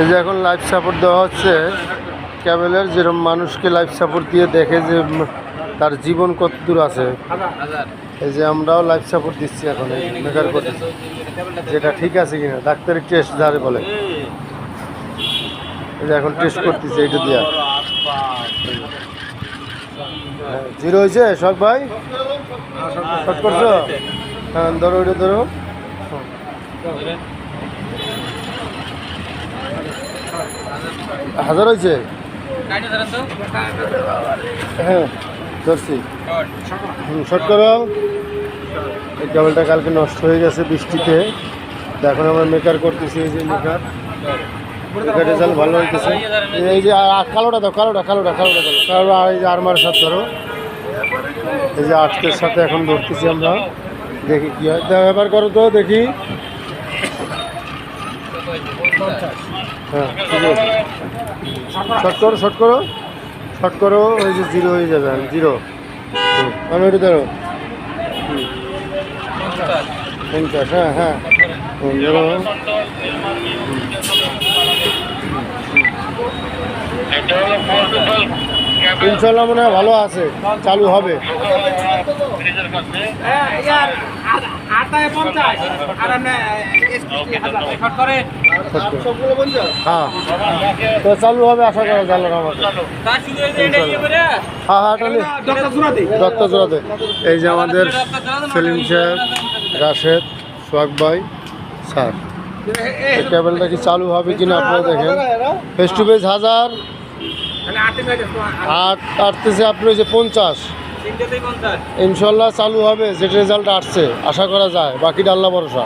এই যে এখন লাইফ সাপোর্ট দেওয়া হচ্ছে ক্যাবেলের, যেরকম মানুষকে লাইফ সাপোর্ট দিয়ে দেখে যে তার জীবন কত দূর আছে। এই যে আমরাও লাইফ সাপোর্ট দিচ্ছি এখন, এই মেকার করতেছি, যেটা ঠিক আছে কিনা ডাক্তারি টেস্ট যারে বলে। এই যে এখন টেস্ট করতেছি এইটা দিয়া। জিরো হয়েছে শখ ভাই, শট করছো? হ্যাঁ ধরো, ওইটা ধরো। হাজার হয়েছে? হ্যাঁ ধরছি। শর্ট করো। এই কেবলটা কালকে নষ্ট হয়ে গেছে বৃষ্টিতে, তো এখন আমরা মেকার করতেছি। এই যে মেকার, মেকার রেজাল্ট ভালো হইতেছে। এই যে কালোটা দাও, কালোটা কালোটা কালোটা দাও, কালো। আর এই যে আর্মার সাথে ধরো, এই যে আর্টের সাথে এখন ধরতেছি আমরা, দেখি কি হয়। এবার করো তো দেখি। হ্যাঁ ঠিক আছে, শর্ট করো, শর্ট করো, শর্ট করো। ওই যে জিরো হয়ে যাবে, জিরো। আমি ওইটা ধরো 50। হ্যাঁ হ্যাঁ ধরো। ইনশাল্লাহ মনে হয় ভালো আছে, চালু হবে। হ্যাঁ তো চালু হবে আশা করা যায় আমাদের। হ্যাঁ হ্যাঁ ডক্টর জোড়াতে। এই যে আমাদের সেলিম সাহেব, রাশেদ, সোহাগ ভাই, স্যার। এই কেবলটা কি চালু হবে কিনা আপনারা দেখেন। ফেস টু ফেস 1000, আটতেছে আপনি যে 50। ইনশাল্লাহ চালু হবে, যেটা রেজাল্ট আসছে আশা করা যায়, বাকিটা আল্লাহ ভরসা।